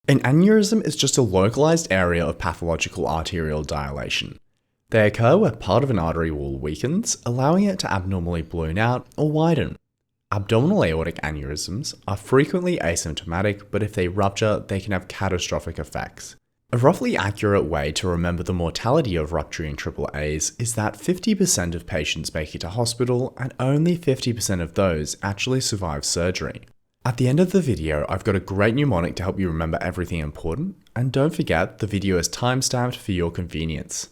An aneurysm is just a localized area of pathological arterial dilation. They occur where part of an artery wall weakens, allowing it to abnormally balloon out or widen. Abdominal aortic aneurysms are frequently asymptomatic, but if they rupture, they can have catastrophic effects. A roughly accurate way to remember the mortality of rupturing AAAs is that 50% of patients make it to hospital and only 50% of those actually survive surgery. At the end of the video, I've got a great mnemonic to help you remember everything important, and don't forget the video is timestamped for your convenience.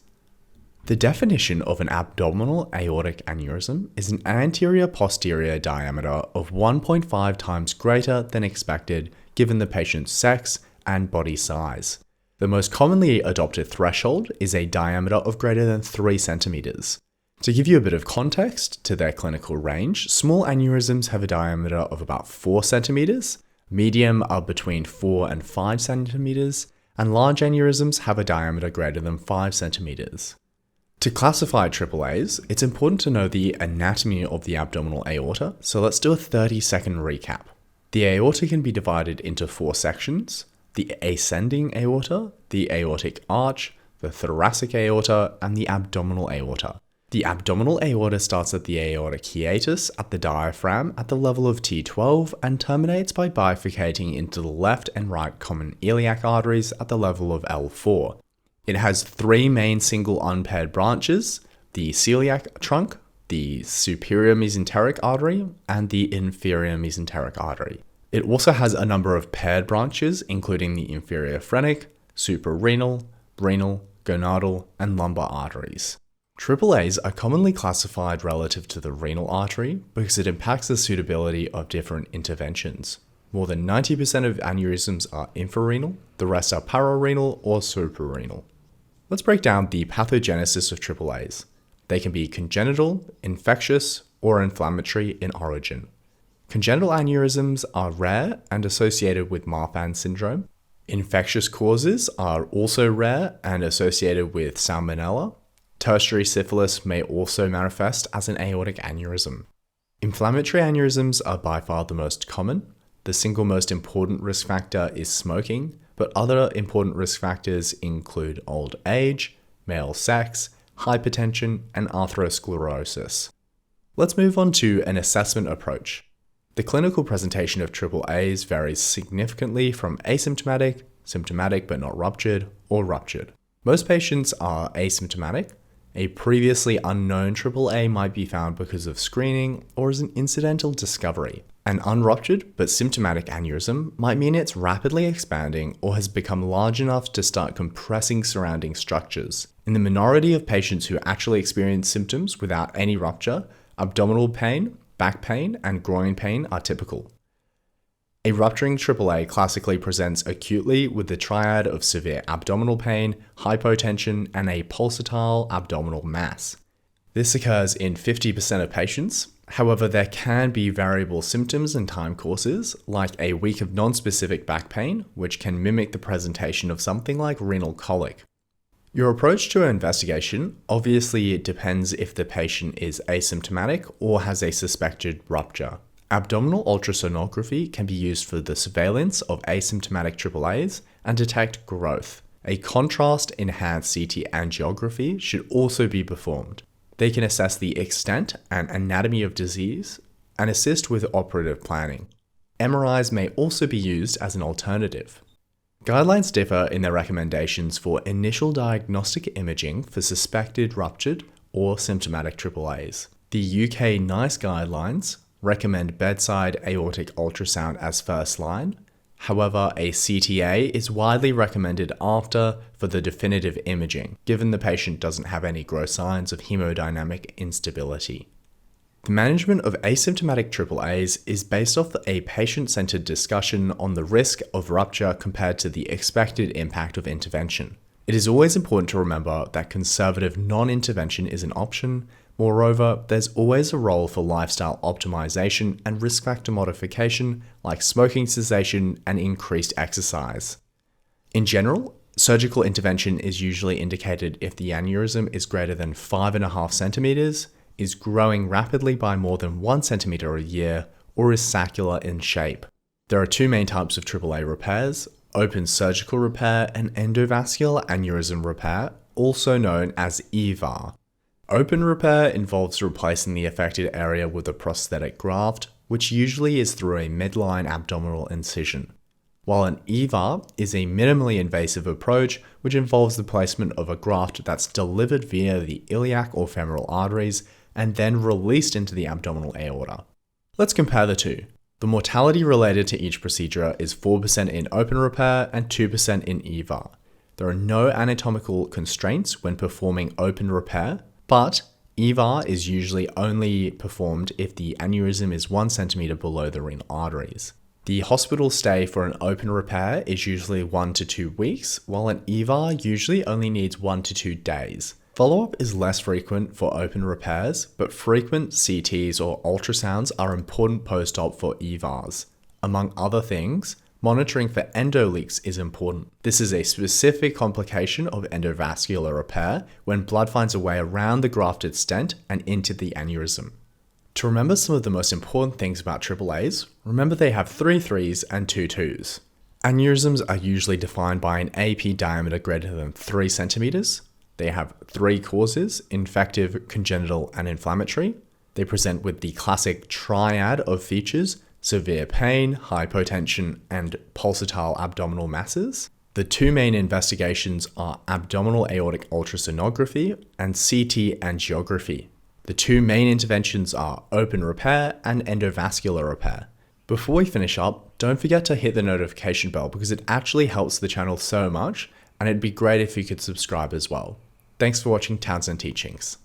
The definition of an abdominal aortic aneurysm is an anterior-posterior diameter of 1.5 times greater than expected given the patient's sex and body size. The most commonly adopted threshold is a diameter of greater than 3 centimeters. To give you a bit of context to their clinical range, small aneurysms have a diameter of about 4 centimeters, medium are between 4 and 5 centimeters, and large aneurysms have a diameter greater than 5 centimeters. To classify AAAs, it's important to know the anatomy of the abdominal aorta, so let's do a 30-second recap. The aorta can be divided into 4 sections: the ascending aorta, the aortic arch, the thoracic aorta, and the abdominal aorta. The abdominal aorta starts at the aortic hiatus at the diaphragm at the level of T12 and terminates by bifurcating into the left and right common iliac arteries at the level of L4. It has 3 main single unpaired branches: the celiac trunk, the superior mesenteric artery, and the inferior mesenteric artery. It also has a number of paired branches, including the inferior phrenic, suprarenal, renal, gonadal, and lumbar arteries. AAAs are commonly classified relative to the renal artery because it impacts the suitability of different interventions. More than 90% of aneurysms are infrarenal, the rest are pararenal or suprarenal. Let's break down the pathogenesis of AAAs. They can be congenital, infectious, or inflammatory in origin. Congenital aneurysms are rare and associated with Marfan syndrome. Infectious causes are also rare and associated with Salmonella. Tertiary syphilis may also manifest as an aortic aneurysm. Inflammatory aneurysms are by far the most common. The single most important risk factor is smoking, but other important risk factors include old age, male sex, hypertension, and atherosclerosis. Let's move on to an assessment approach. The clinical presentation of AAAs varies significantly from asymptomatic, symptomatic but not ruptured, or ruptured. Most patients are asymptomatic. A previously unknown AAA might be found because of screening or as an incidental discovery. An unruptured but symptomatic aneurysm might mean it's rapidly expanding or has become large enough to start compressing surrounding structures. In the minority of patients who actually experience symptoms without any rupture, abdominal pain, back pain, and groin pain are typical. A rupturing AAA classically presents acutely with the triad of severe abdominal pain, hypotension, and a pulsatile abdominal mass. This occurs in 50% of patients. However, there can be variable symptoms and time courses, like a week of non-specific back pain, which can mimic the presentation of something like renal colic. Your approach to an investigation obviously depends if the patient is asymptomatic or has a suspected rupture. Abdominal ultrasonography can be used for the surveillance of asymptomatic AAAs and detect growth. A contrast-enhanced CT angiography should also be performed. They can assess the extent and anatomy of disease and assist with operative planning. MRIs may also be used as an alternative. Guidelines differ in their recommendations for initial diagnostic imaging for suspected ruptured or symptomatic AAAs. The UK NICE guidelines recommend bedside aortic ultrasound as first line. However, a CTA is widely recommended after for the definitive imaging, given the patient doesn't have any gross signs of hemodynamic instability. The management of asymptomatic AAAs is based off a patient-centered discussion on the risk of rupture compared to the expected impact of intervention. It is always important to remember that conservative non-intervention is an option. Moreover, there's always a role for lifestyle optimization and risk factor modification like smoking cessation and increased exercise. In general, surgical intervention is usually indicated if the aneurysm is greater than 5.5 centimeters, is growing rapidly by more than 1 centimeter a year, or is saccular in shape. There are 2 main types of AAA repairs: open surgical repair, and endovascular aneurysm repair, also known as EVAR. Open repair involves replacing the affected area with a prosthetic graft, which usually is through a midline abdominal incision, while an EVAR is a minimally invasive approach which involves the placement of a graft that's delivered via the iliac or femoral arteries and then released into the abdominal aorta. Let's compare the two. The mortality related to each procedure is 4% in open repair and 2% in EVAR. There are no anatomical constraints when performing open repair, but EVAR is usually only performed if the aneurysm is 1 centimeter below the renal arteries. The hospital stay for an open repair is usually 1 to 2 weeks, while an EVAR usually only needs 1 to 2 days. Follow-up is less frequent for open repairs, but frequent CTs or ultrasounds are important post-op for EVARs. Among other things, monitoring for endoleaks is important. This is a specific complication of endovascular repair when blood finds a way around the grafted stent and into the aneurysm. To remember some of the most important things about AAAs, remember they have 3 3s and 2 2s. Aneurysms are usually defined by an AP diameter greater than 3 centimeters. They have 3 causes: infective, congenital, and inflammatory. They present with the classic triad of features: severe pain, hypotension, and pulsatile abdominal masses. The 2 main investigations are abdominal aortic ultrasonography and CT angiography. The 2 main interventions are open repair and endovascular repair. Before we finish up, don't forget to hit the notification bell because it actually helps the channel so much, and it'd be great if you could subscribe as well. Thanks for watching Townsend Teachings.